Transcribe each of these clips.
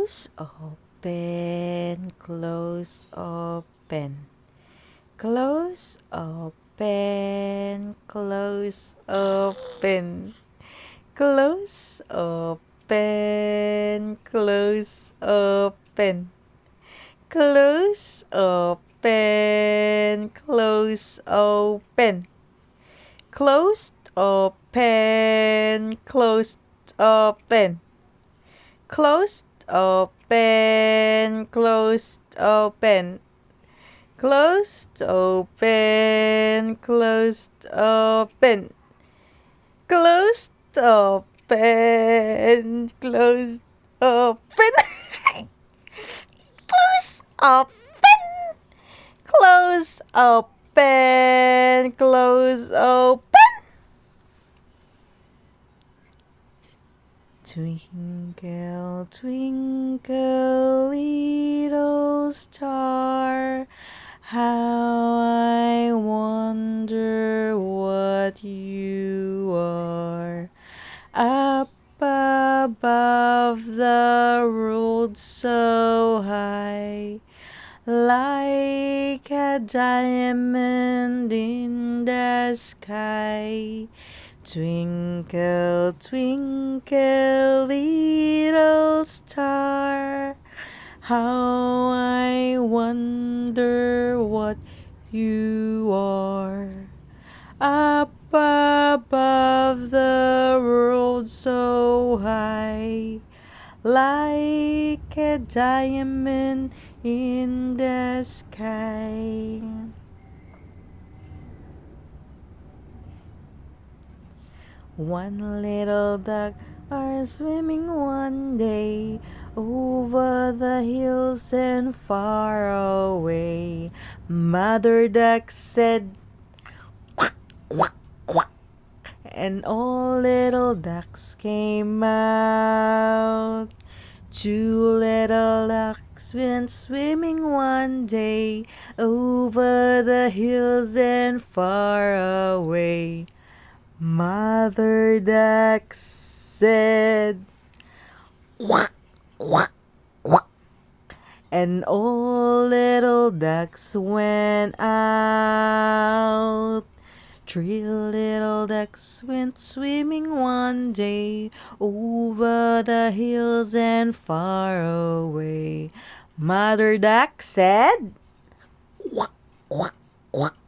Close, open, close, open. Close, open, close, open. Close, open, close, open. Close, open, close, open. Closed, open, closed, open. Closed, open, closed, open. Closed, open, closed, open. Closed, open, closed, open. Close, open, close, open, close, open. Twinkle, twinkle, little star, how I wonder what you are. Up above the world so high, like a diamond in the sky. Twinkle, twinkle, little star, how I wonder what you are. Up above the world so high, like a diamond in the sky. One little duck are swimming one day over the hills and far away. Mother duck said, "Quack, quack, quack," and all little ducks came out. Two little ducks went swimming one day over the hills and far away. Mother duck said, "Quack, quack, quack," and all little ducks went out. Three little ducks went swimming one day over the hills and far away. Mother duck said, "Quack, quack, quack,"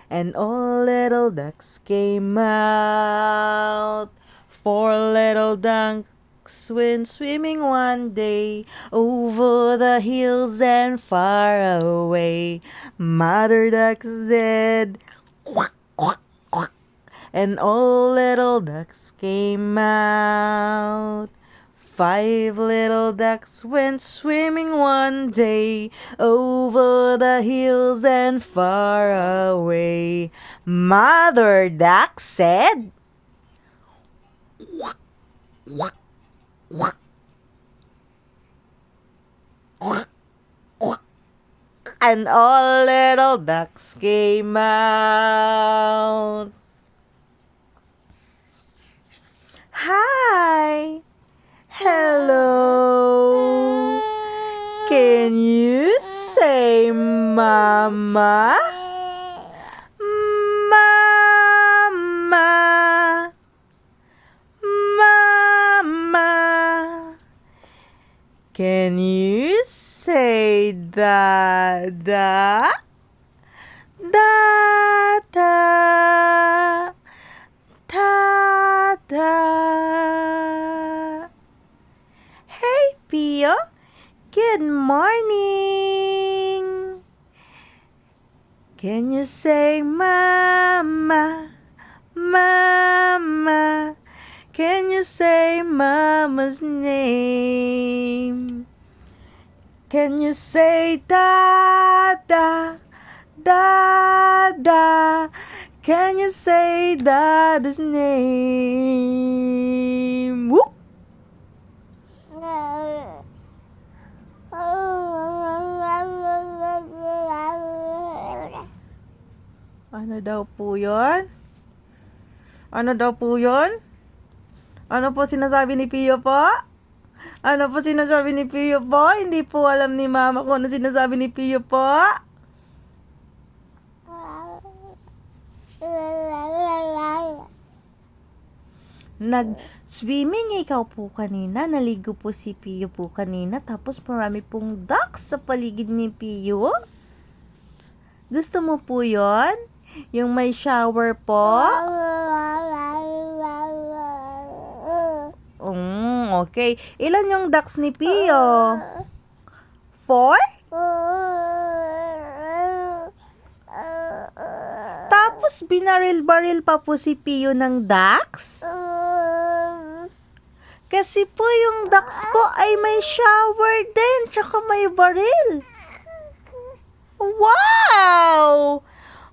and all little ducks came out. Four little ducks went swimming one day over the hills and far away. Mother duck said, "Quack, quack, quack," and all little ducks came out. Five little ducks went swimming one day over the hills and far away. Mother duck said, "Quack, quack, quack, quack, quack," and all little ducks came out. Hi! Hello! Can you say mama? Mama! Mama! Can you say dada? Dada! Dada! Hey, Pio! Good morning! Can you say mama? Mama? Can you say mama's name? Can you say dada? Dada? Can you say dada's name? Whoop! Ano daw po yun? Ano daw po yun? Ano po sinasabi ni Pio po? Ano po sinasabi ni Pio po? Hindi po alam ni Mama kung ano sinasabi ni Pio po. Nag-swimming ikaw po kanina. Naligo po si Pio po kanina. Tapos marami pong ducks sa paligid ni Pio. Gusto mo po yon? Yung may shower po? Okay. Ilan yung ducks ni Pio? 4? Tapos binaril-baril pa po si Pio ng ducks? Kasi po yung ducks po ay may shower din, tsaka may baril. Wow!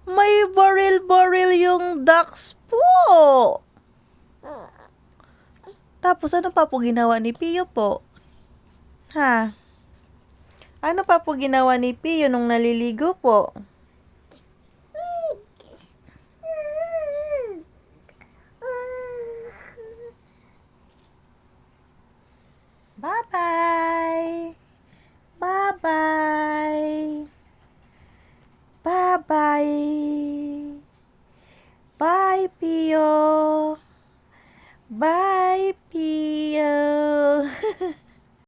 May baril-baril yung ducks po. Tapos ano pa po ginawa ni Pio po? Ha? Ano pa po ginawa ni Pio nung naliligo po?